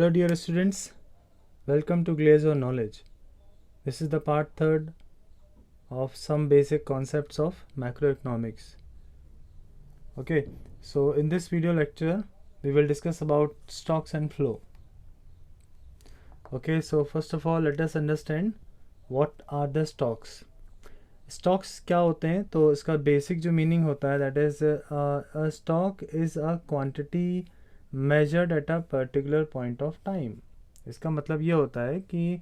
Hello dear students, welcome to Glaze of Knowledge. This is the part 3rd of some basic concepts of macroeconomics. Okay, so in this video lecture we will discuss about stocks and flow. Okay, so first of all let us understand what are the stocks. Stocks क्या होते हैं? तो इसका basic जो meaning होता है that is a stock is a quantity measured at a particular point of time. इसका मतलब ये होता है कि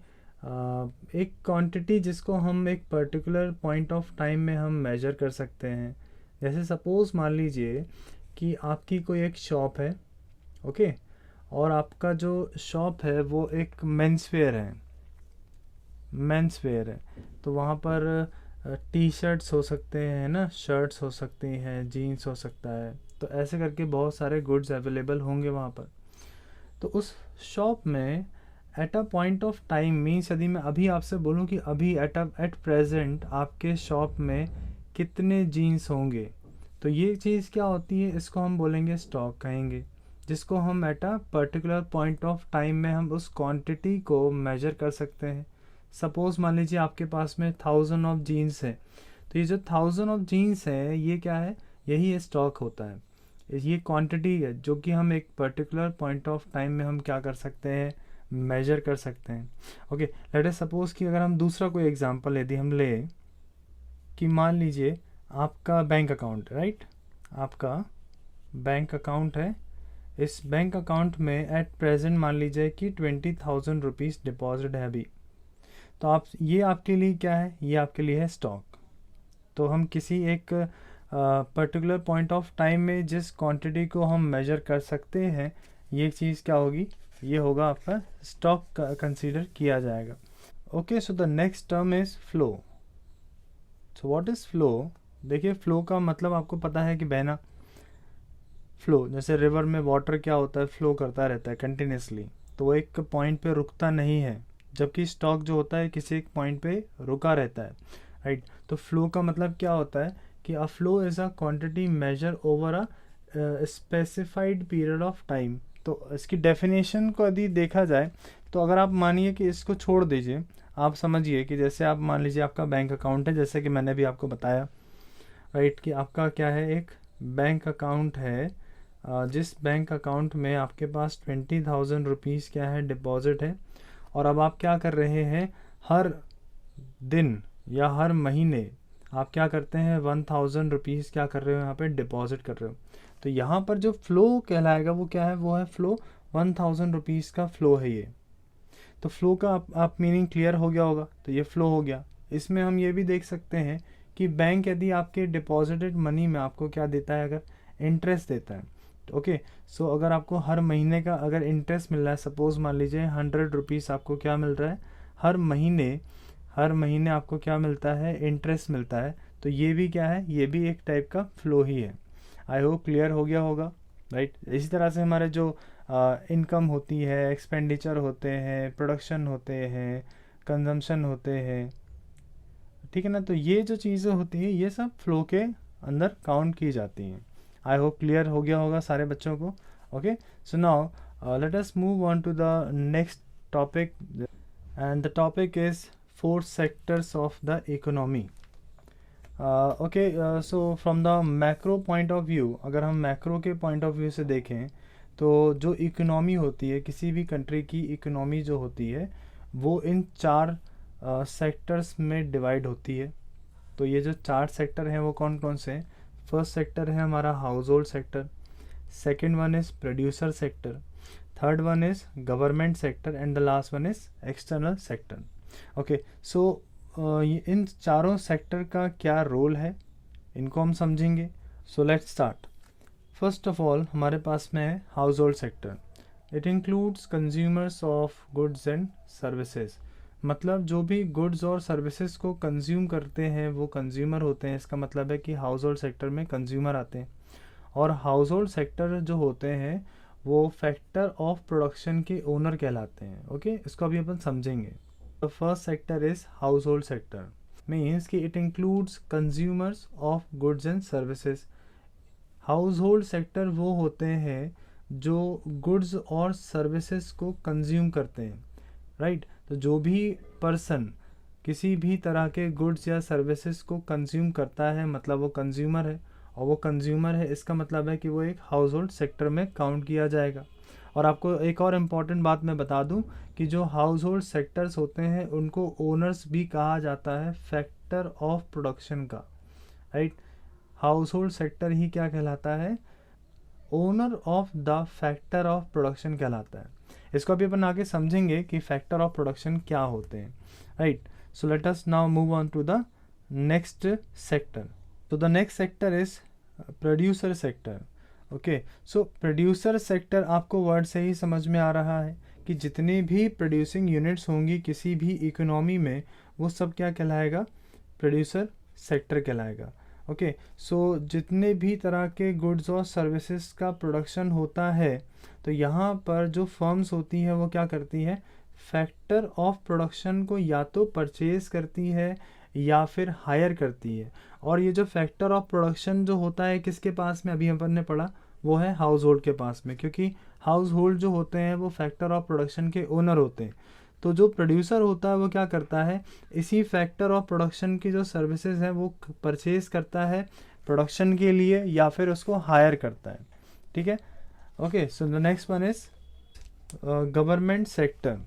एक क्वांटिटी जिसको हम एक पर्टिकुलर पॉइंट ऑफ टाइम में हम मेजर कर सकते हैं. जैसे सपोज़ मान लीजिए कि आपकी कोई एक शॉप है, ओके, और आपका जो शॉप है वो एक मेंस वेयर है. तो वहाँ पर टी शर्ट्स हो सकते हैं ना, शर्ट्स हो सकती हैं, जीन्स हो सकता है. तो ऐसे करके बहुत सारे गुड्स अवेलेबल होंगे वहाँ पर. तो उस शॉप में at a point of time means यदि मैं अभी आपसे बोलूँ कि अभी एट प्रेजेंट आपके शॉप में कितने जीन्स होंगे, तो ये चीज़ क्या होती है, इसको हम बोलेंगे स्टॉक कहेंगे, जिसको हम at a particular point of time में हम उस क्वांटिटी को मेजर कर सकते हैं. सपोज़ मान लीजिए आपके पास में 1000 ऑफ जीन्स है, तो ये जो 1000 ऑफ जीन्स है ये क्या है, यही स्टॉक होता है. ये क्वांटिटी है जो कि हम एक पर्टिकुलर पॉइंट ऑफ टाइम में हम क्या कर सकते हैं, मेजर कर सकते हैं. ओके, लेट अस सपोज कि अगर हम दूसरा कोई एग्जांपल यदि हम ले कि मान लीजिए आपका बैंक अकाउंट, राइट, आपका बैंक अकाउंट है. इस बैंक अकाउंट में एट प्रेजेंट मान लीजिए कि 20,000 रुपीज़ डिपॉजिट है अभी. तो आप ये आपके लिए क्या है, ये आपके लिए है स्टॉक. तो हम किसी एक पर्टिकुलर पॉइंट ऑफ टाइम में जिस क्वांटिटी को हम मेजर कर सकते हैं, ये चीज़ क्या होगी, ये होगा आपका स्टॉक कंसीडर किया जाएगा. Okay, so the next term is flow. So what is flow? देखिए, फ्लो का मतलब आपको पता है कि बहना. फ्लो जैसे रिवर में वाटर क्या होता है, फ्लो करता रहता है कंटिन्यूसली, तो वो एक पॉइंट पे रुकता नहीं है. जबकि स्टॉक जो होता है किसी एक पॉइंट पे रुका रहता है, राइट. तो फ्लो का मतलब क्या होता है कि a flow is a quantity measure over a specified period of time. तो इसकी डेफिनेशन को यदि देखा जाए तो अगर आप मानिए कि इसको छोड़ दीजिए, आप समझिए कि जैसे आप मान लीजिए आपका बैंक अकाउंट है, जैसे कि मैंने भी आपको बताया, राइट, कि आपका क्या है, एक बैंक अकाउंट है. जिस बैंक अकाउंट में आपके पास 20,000 रुपीज़ क्या है, डिपॉजिट है. और अब आप क्या कर रहे हैं, हर दिन या हर महीने आप क्या करते हैं, 1000 रुपीज़ क्या कर रहे हो, यहाँ पे डिपॉजिट कर रहे हो. तो यहाँ पर जो फ्लो कहलाएगा वो क्या है, वो है फ्लो. 1000 रुपीज़ का फ्लो है ये. तो फ्लो का आप मीनिंग क्लियर हो गया होगा. तो ये फ्लो हो गया. इसमें हम ये भी देख सकते हैं कि बैंक यदि आपके डिपॉजिटेड मनी में आपको क्या देता है, अगर इंटरेस्ट देता है, ओके. सो अगर आपको हर महीने का अगर इंटरेस्ट मिल रहा है, सपोज़ मान लीजिए 100 रुपीज़ आपको क्या मिल रहा है, हर महीने आपको क्या मिलता है, इंटरेस्ट मिलता है. तो ये भी क्या है, ये भी एक टाइप का फ्लो ही है. आई होप क्लियर हो गया होगा, राइट. इसी तरह से हमारे जो इनकम होती है, एक्सपेंडिचर होते हैं, प्रोडक्शन होते हैं, कंजम्पशन होते हैं, ठीक है ना. तो ये जो चीज़ें होती हैं ये सब फ्लो के अंदर काउंट की जाती हैं. आई होप क्लियर हो गया होगा सारे बच्चों को. Okay, so now let us move on to the next topic, and the topic is 4 sectors of the economy. Okay, so from the macro point of view, अगर हम मैक्रो के point of view से देखें तो जो economy होती है, किसी भी कंट्री की इकोनॉमी जो होती है वो इन 4 सेक्टर्स में डिवाइड होती है. तो ये जो 4 सेक्टर हैं वो कौन कौन से हैं? फर्स्ट सेक्टर है हमारा household sector, second one is producer sector, third one is government sector, and the last one is external sector. Okay, so इन चारों सेक्टर का क्या रोल है, इनको हम समझेंगे. So let's start. First of all हमारे पास में है household sector. It includes consumers of goods and services. मतलब जो भी गुड्स और सर्विसेज को कंज्यूम करते हैं वो कंज्यूमर होते हैं. इसका मतलब है कि हाउस होल्ड सेक्टर में कंज्यूमर आते हैं. और हाउस होल्ड सेक्टर जो होते हैं वो फैक्टर ऑफ प्रोडक्शन के ओनर कहलाते हैं. ओके, इसको अभी अपन समझेंगे. The first sector is household sector, means कि it includes consumers of goods and services. Household sector वो होते हैं जो गुड्स और सर्विसेज को कंज्यूम करते हैं, राइट। तो जो भी पर्सन किसी भी तरह के गुड्स या सर्विसेज को कंज्यूम करता है, मतलब वो कंज्यूमर है, और वो कंज्यूमर है इसका मतलब है कि वो एक हाउस होल्ड सेक्टर में काउंट किया जाएगा। और आपको एक और इम्पॉर्टेंट बात मैं बता दूं कि जो हाउस होल्ड सेक्टर्स होते हैं उनको ओनर्स भी कहा जाता है फैक्टर ऑफ प्रोडक्शन का, राइट। हाउस होल्ड सेक्टर ही क्या कहलाता है, owner of the factor of production कहलाता है। इसको अभी अपन आगे समझेंगे कि फैक्टर ऑफ प्रोडक्शन क्या होते हैं, right. So let us now move on to the next sector. तो the next sector is producer sector. Okay, so producer sector आपको वर्ड से ही समझ में आ रहा है कि जितनी भी प्रोड्यूसिंग यूनिट्स होंगी किसी भी इकोनॉमी में, वो सब क्या कहलाएगा, प्रोड्यूसर सेक्टर कहलाएगा। ओके, सो जितने भी तरह के गुड्स और सर्विसेज का प्रोडक्शन होता है, तो यहाँ पर जो फर्म्स होती हैं वो क्या करती है, फैक्टर ऑफ प्रोडक्शन को या तो परचेज करती है या फिर हायर करती है। और ये जो फैक्टर ऑफ प्रोडक्शन जो होता है किसके पास में, अभी अपन ने पढ़ा, वो है हाउस होल्ड के पास में, क्योंकि हाउस होल्ड जो होते हैं वो फैक्टर ऑफ प्रोडक्शन के ओनर होते हैं। तो जो प्रोड्यूसर होता है वो क्या करता है, इसी फैक्टर ऑफ प्रोडक्शन की जो सर्विसेज हैं वो परचेज करता है प्रोडक्शन के लिए या फिर उसको हायर करता है, ठीक है। Okay, so the next one is government sector.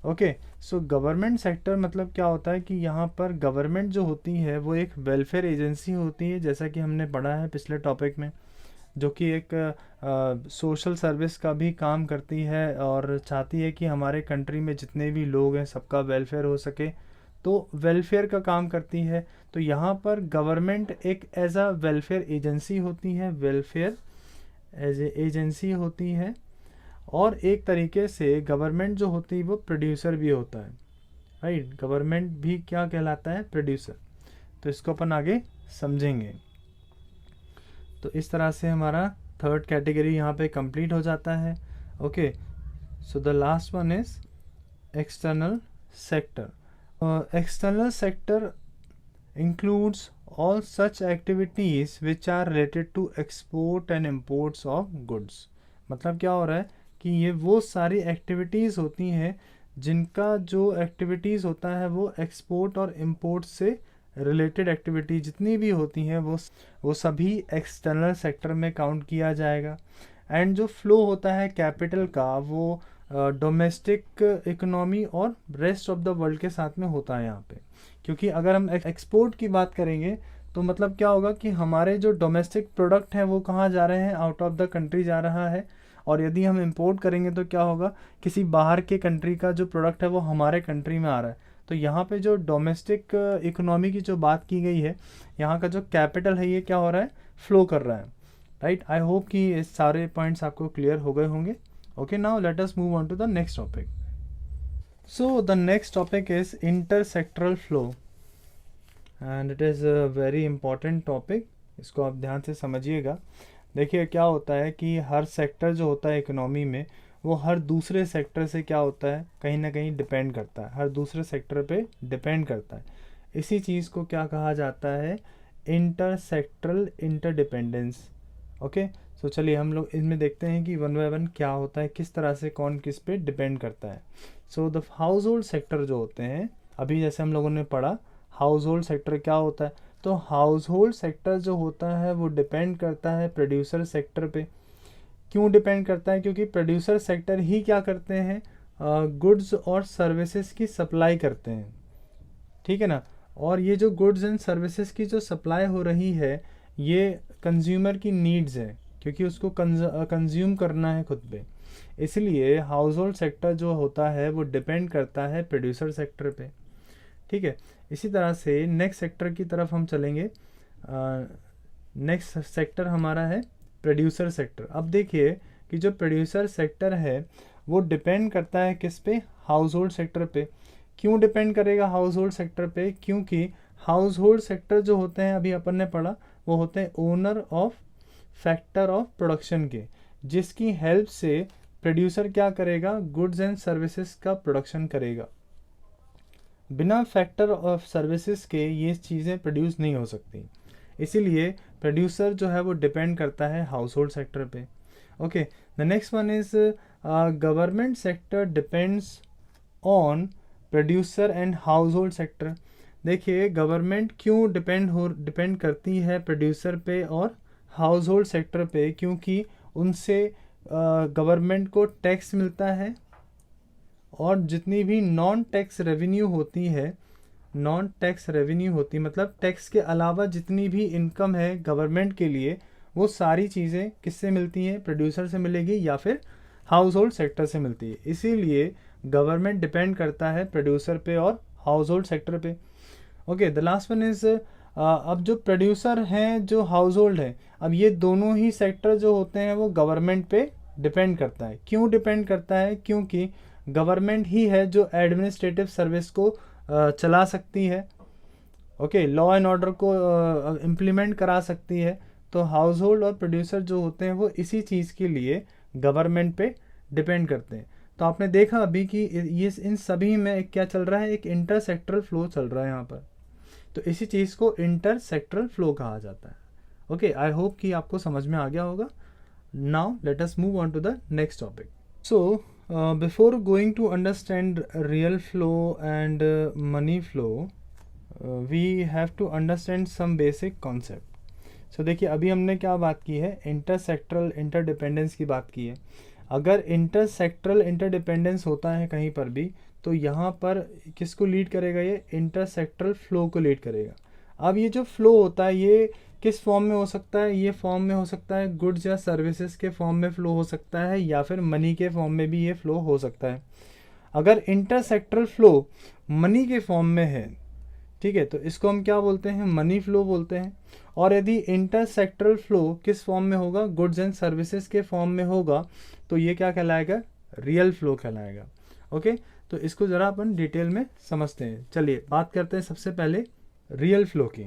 Okay, so government sector मतलब क्या होता है कि यहाँ पर गवर्नमेंट जो होती है वो एक वेलफेयर एजेंसी होती है, जैसा कि हमने पढ़ा है पिछले टॉपिक में, जो कि एक सोशल सर्विस का भी काम करती है और चाहती है कि हमारे कंट्री में जितने भी लोग हैं सबका वेलफेयर हो सके, तो वेलफेयर का काम करती है। तो यहाँ पर गवर्नमेंट एक एज अ वेलफेयर एजेंसी होती है, वेलफेयर एज ए एजेंसी होती है, और एक तरीके से गवर्नमेंट जो होती है वो प्रोड्यूसर भी होता है, राइट। गवर्नमेंट भी क्या कहलाता है, प्रोड्यूसर। तो इसको अपन आगे समझेंगे। तो इस तरह से हमारा थर्ड कैटेगरी यहाँ पे कंप्लीट हो जाता है। Okay, so the last one is external sector. External sector includes all such activities which are related to export and imports of goods। मतलब क्या हो रहा है कि ये वो सारी एक्टिविटीज़ होती हैं जिनका जो एक्टिविटीज़ होता है वो एक्सपोर्ट और इम्पोर्ट से रिलेटेड एक्टिविटी जितनी भी होती हैं वो सभी एक्सटर्नल सेक्टर में काउंट किया जाएगा। एंड जो फ्लो होता है कैपिटल का वो डोमेस्टिक इकोनॉमी और रेस्ट ऑफ द वर्ल्ड के साथ में होता है यहाँ पे। क्योंकि अगर हम एक्सपोर्ट की बात करेंगे तो मतलब क्या होगा कि हमारे जो डोमेस्टिक प्रोडक्ट हैं वो कहाँ जा रहे हैं, आउट ऑफ द कंट्री जा रहा है। और यदि हम इंपोर्ट करेंगे तो क्या होगा, किसी बाहर के कंट्री का जो प्रोडक्ट है वो हमारे कंट्री में आ रहा है। तो यहाँ पे जो डोमेस्टिक इकोनॉमी की जो बात की गई है, यहाँ का जो कैपिटल है ये क्या हो रहा है, फ्लो कर रहा है, राइट। आई होप कि ये सारे पॉइंट्स आपको क्लियर हो गए होंगे। Okay, now let us move on to the next topic. So the next topic is intersectoral flow and it is a very important topic। इसको आप ध्यान से समझिएगा। देखिए क्या होता है कि हर सेक्टर जो होता है इकोनॉमी में वो हर दूसरे सेक्टर से क्या होता है, कहीं ना कहीं डिपेंड करता है, हर दूसरे सेक्टर पे डिपेंड करता है। इसी चीज़ को क्या कहा जाता है, इंटरसेक्टरल इंटरडिपेंडेंस। ओके, सो चलिए हम लोग इनमें देखते हैं कि वन बाय वन क्या होता है, किस तरह से कौन किस पे डिपेंड करता है। So the household sector जो होते हैं, अभी जैसे हम लोगों ने पढ़ा हाउस होल्ड सेक्टर क्या होता है, तो हाउस होल्ड सेक्टर जो होता है वो डिपेंड करता है प्रोड्यूसर सेक्टर पे। क्यों डिपेंड करता है, क्योंकि प्रोड्यूसर सेक्टर ही क्या करते हैं, गुड्स और सर्विसेज की सप्लाई करते हैं, ठीक है ना। और ये जो गुड्स एंड सर्विसेज की जो सप्लाई हो रही है ये कंज्यूमर की नीड्स है, क्योंकि उसको कंज्यूम करना है खुद पे। इसलिए हाउस होल्ड सेक्टर जो होता है वो डिपेंड करता है प्रोड्यूसर सेक्टर पे, ठीक है। इसी तरह से नेक्स्ट सेक्टर की तरफ हम चलेंगे। नेक्स्ट सेक्टर हमारा है प्रोड्यूसर सेक्टर। अब देखिए कि जो प्रोड्यूसर सेक्टर है वो डिपेंड करता है किस पे, हाउस होल्ड सेक्टर पे। क्यों डिपेंड करेगा हाउस होल्ड सेक्टर पे, क्योंकि हाउस होल्ड सेक्टर जो होते हैं अभी अपन ने पढ़ा वो होते हैं owner of factor of production के, जिसकी हेल्प से प्रोड्यूसर क्या करेगा, गुड्स एंड सर्विसेज का प्रोडक्शन करेगा। बिना फैक्टर ऑफ सर्विसेज के ये चीज़ें प्रोड्यूस नहीं हो सकती। इसीलिए प्रोड्यूसर जो है वो डिपेंड करता है हाउस होल्ड सेक्टर पे। Okay, the next one is government sector depends on producer and house hold sector. देखिए गवर्नमेंट क्यों डिपेंड करती है प्रोड्यूसर पे और हाउस होल्ड सेक्टर पे, क्योंकि उनसे गवर्नमेंट को टैक्स मिलता है और जितनी भी नॉन टैक्स रेवेन्यू होती मतलब टैक्स के अलावा जितनी भी इनकम है गवर्नमेंट के लिए, वो सारी चीज़ें किससे मिलती हैं? प्रोड्यूसर से मिलेगी या फिर हाउस होल्ड सेक्टर से मिलती है। इसीलिए गवर्नमेंट डिपेंड करता है प्रोड्यूसर पे और हाउस होल्ड सेक्टर पे। Okay, the last one is अब जो प्रोड्यूसर हैं जो हाउस होल्ड है, अब ये दोनों ही सेक्टर जो होते हैं वो गवर्नमेंट पे डिपेंड करता है। क्यों डिपेंड करता है? क्योंकि गवर्नमेंट ही है जो एडमिनिस्ट्रेटिव सर्विस को चला सकती है, ओके, लॉ एंड ऑर्डर को इम्प्लीमेंट करा सकती है। तो हाउस होल्ड और प्रोड्यूसर जो होते हैं वो इसी चीज़ के लिए गवर्नमेंट पे डिपेंड करते हैं। तो आपने देखा अभी कि ये इन सभी में एक क्या चल रहा है, एक इंटरसेक्टरल फ्लो चल रहा है यहाँ पर। तो इसी चीज़ को इंटरसेक्टरल फ्लो कहा जाता है। ओके, आई होप कि आपको समझ में आ गया होगा। Now let us move on to the next topic. So before going to understand real flow and money flow, we have to understand some basic concept. So देखिए अभी हमने क्या बात की है, इंटरसेक्टरल इंटरडिपेंडेंस की बात की है। अगर इंटरसेक्टरल इंटरडिपेंडेंस होता है कहीं पर भी, तो यहाँ पर किसको लीड करेगा? ये इंटरसेक्टरल फ्लो को लीड करेगा। अब ये जो फ्लो होता है ये किस फॉर्म में हो सकता है? ये फॉर्म में हो सकता है गुड्स या सर्विसेज के फॉर्म में फ्लो हो सकता है, या फिर मनी के फॉर्म में भी ये फ्लो हो सकता है। अगर इंटरसेक्टरल फ्लो मनी के फॉर्म में है, ठीक है, तो इसको हम क्या बोलते हैं? मनी फ्लो बोलते हैं। और यदि इंटरसेक्टरल फ्लो किस फॉर्म में होगा? गुड्स एंड सर्विसेज के फॉर्म में होगा, तो ये क्या कहलाएगा? रियल फ्लो कहलाएगा। ओके, तो इसको ज़रा अपन डिटेल में समझते हैं। चलिए बात करते हैं सबसे पहले रियल फ्लो की।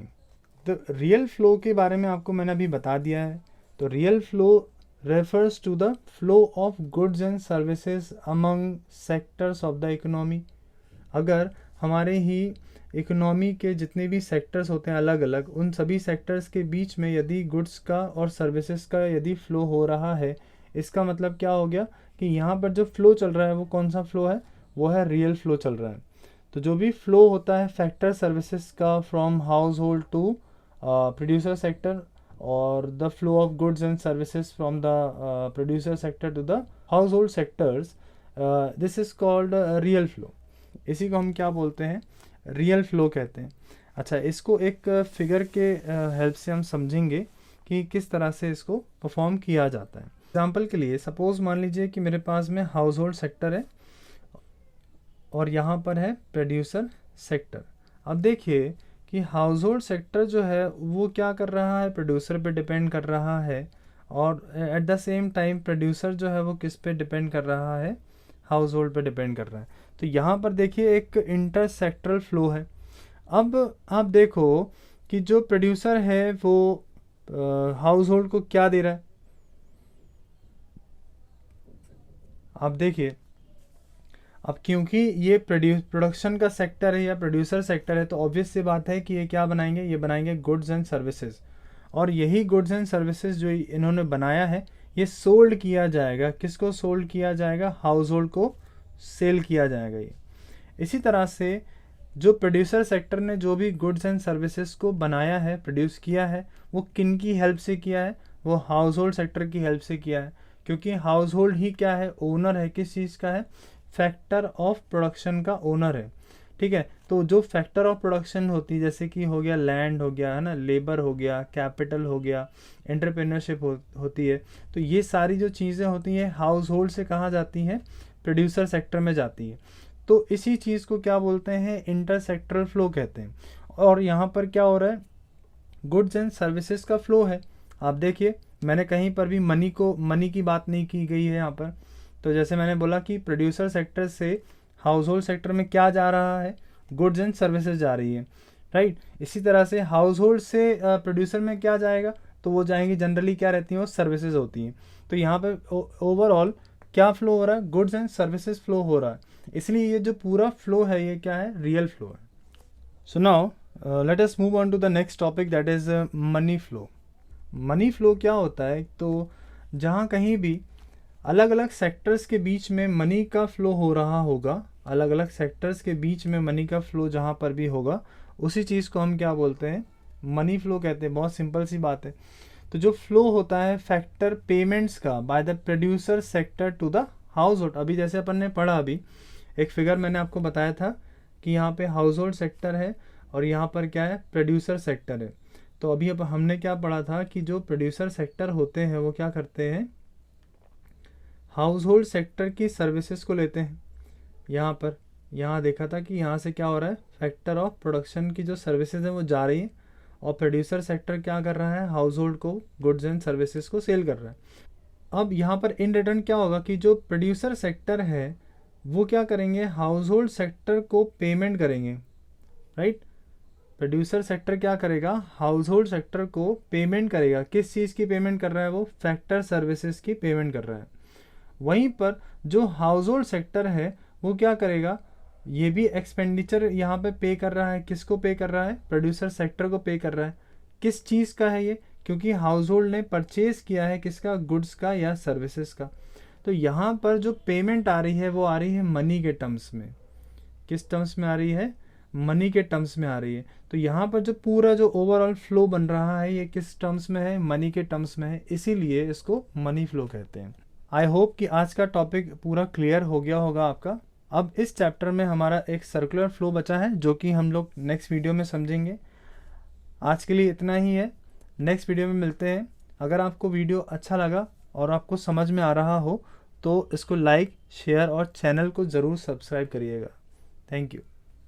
तो रियल फ्लो के बारे में आपको मैंने अभी बता दिया है। तो real flow refers to the flow of goods and services among sectors of the economy. अगर हमारे ही इकोनॉमी के जितने भी सेक्टर्स होते हैं अलग अलग, उन सभी सेक्टर्स के बीच में यदि गुड्स का और सर्विसेज का यदि फ्लो हो रहा है, इसका मतलब क्या हो गया कि यहाँ पर जो फ्लो चल रहा है वो कौन सा फ्लो है? वो है रियल फ्लो चल रहा है। तो जो भी फ्लो होता है फैक्टर सर्विसेज का from household to producer sector, और the flow of goods and services from the producer sector to the household sectors, this is called real flow. इसी को हम क्या बोलते हैं? रियल फ्लो कहते हैं। अच्छा, इसको एक फिगर के हेल्प से हम समझेंगे कि किस तरह से इसको परफॉर्म किया जाता है। एग्जाम्पल के लिए सपोज मान लीजिए कि मेरे पास में हाउस होल्ड सेक्टर है और यहाँ पर है प्रोड्यूसर सेक्टर। अब देखिए कि हाउस होल्ड सेक्टर जो है वो क्या कर रहा है? प्रोड्यूसर पे डिपेंड कर रहा है, और at the same time producer जो है वो किस पे डिपेंड कर रहा है? हाउस होल्ड पे डिपेंड कर रहा है। तो यहाँ पर देखिए एक इंटरसेक्टरल फ्लो है। अब आप देखो कि जो प्रोड्यूसर है वो हाउस होल्ड को क्या दे रहा है? आप देखिए, अब क्योंकि ये प्रोडक्शन का सेक्टर है या प्रोड्यूसर सेक्टर है, तो ऑब्वियस सी बात है कि ये क्या बनाएंगे? ये बनाएंगे गुड्स एंड सर्विसेज। और यही गुड्स एंड सर्विसेज जो इन्होंने बनाया है ये सोल्ड किया जाएगा। किसको सोल्ड किया जाएगा? हाउस होल्ड को सेल किया जाएगा ये। इसी तरह से जो प्रोड्यूसर सेक्टर ने जो भी गुड्स एंड सर्विसेज को बनाया है, प्रोड्यूस किया है, वो किन की हेल्प से किया है? वो हाउस होल्ड सेक्टर की हेल्प से किया है, क्योंकि हाउस होल्ड ही क्या है? ओनर है। किस चीज़ का है? फैक्टर ऑफ प्रोडक्शन का ओनर है। ठीक है, तो जो फैक्टर ऑफ प्रोडक्शन होती है, जैसे कि हो गया लैंड हो गया, है ना, लेबर हो गया, कैपिटल हो गया, एंटरप्रेन्योरशिप होती है, तो ये सारी जो चीज़ें होती हैं हाउस होल्ड से कहाँ जाती हैं? प्रोड्यूसर सेक्टर में जाती है। तो इसी चीज़ को क्या बोलते हैं? इंटरसेक्टरल फ्लो कहते हैं। और यहाँ पर क्या हो रहा है? गुड्स एंड सर्विसेज का फ्लो है। आप देखिए मैंने कहीं पर भी मनी की बात नहीं की गई है यहाँ पर। तो जैसे मैंने बोला कि प्रोड्यूसर सेक्टर से हाउस होल्ड सेक्टर में क्या जा रहा है? गुड्स एंड सर्विसेज जा रही है, राइट। इसी तरह से हाउस होल्ड से प्रोड्यूसर में क्या जाएगा? तो वो जाएंगी, जनरली क्या रहती हैं? वो सर्विसेज होती हैं। तो यहाँ पे ओवरऑल क्या फ्लो हो रहा है? गुड्स एंड सर्विसेज फ्लो हो रहा है। इसलिए ये जो पूरा फ्लो है ये क्या है? रियल फ्लो है। So now let us move on to the next topic, that is money flow. Money flow क्या होता है? तो जहाँ कहीं भी अलग अलग सेक्टर्स के बीच में मनी का फ्लो हो रहा होगा, अलग अलग सेक्टर्स के बीच में मनी का फ्लो जहाँ पर भी होगा, उसी चीज़ को हम क्या बोलते हैं, मनी फ्लो कहते हैं। बहुत सिंपल सी बात है। तो जो फ्लो होता है फैक्टर पेमेंट्स का by the producer sector to the household, अभी जैसे अपन ने पढ़ा, अभी एक फिगर मैंने आपको बताया था कि यहाँ पे हाउस होल्ड सेक्टर है और यहाँ पर क्या है, प्रोड्यूसर सेक्टर है। तो अभी अब हमने क्या पढ़ा था कि जो प्रोड्यूसर सेक्टर होते हैं वो क्या करते हैं, हाउस होल्ड सेक्टर की सर्विसेज को लेते हैं। यहाँ देखा था कि यहाँ से क्या हो रहा है, फैक्टर ऑफ प्रोडक्शन की जो सर्विसेज है वो जा रही है और प्रोड्यूसर सेक्टर क्या कर रहा है, हाउस होल्ड को गुड्स एंड सर्विसेज को सेल कर रहा है। अब यहाँ पर इन रिटर्न क्या होगा कि जो प्रोड्यूसर सेक्टर है वो क्या करेंगे, हाउस होल्ड सेक्टर को पेमेंट करेंगे, राइट। प्रोड्यूसर सेक्टर क्या करेगा, हाउस होल्ड सेक्टर को पेमेंट करेगा। किस चीज़ की पेमेंट कर रहा है वो, फैक्टर सर्विसेज की पेमेंट कर रहा है। वहीं पर जो हाउस होल्ड सेक्टर है वो क्या करेगा, ये भी एक्सपेंडिचर यहाँ पे पे कर रहा है। किसको पे कर रहा है, प्रोड्यूसर सेक्टर को पे कर रहा है। किस चीज़ का है ये, क्योंकि हाउस होल्ड ने परचेज किया है किसका, गुड्स का या सर्विसेज का। तो यहाँ पर जो पेमेंट आ रही है वो आ रही है मनी के टर्म्स में। किस टर्म्स में आ रही है, मनी के टर्म्स में आ रही है। तो यहाँ पर जो पूरा जो ओवरऑल फ्लो बन रहा है ये किस टर्म्स में है, मनी के टर्म्स में है, इसीलिए इसको मनी फ्लो कहते हैं। आई होप कि आज का टॉपिक पूरा क्लियर हो गया होगा आपका। अब इस चैप्टर में हमारा एक सर्कुलर फ्लो बचा है जो कि हम लोग नेक्स्ट वीडियो में समझेंगे। आज के लिए इतना ही है, नेक्स्ट वीडियो में मिलते हैं। अगर आपको वीडियो अच्छा लगा और आपको समझ में आ रहा हो तो इसको लाइक, शेयर और चैनल को ज़रूर सब्सक्राइब करिएगा। Thank you.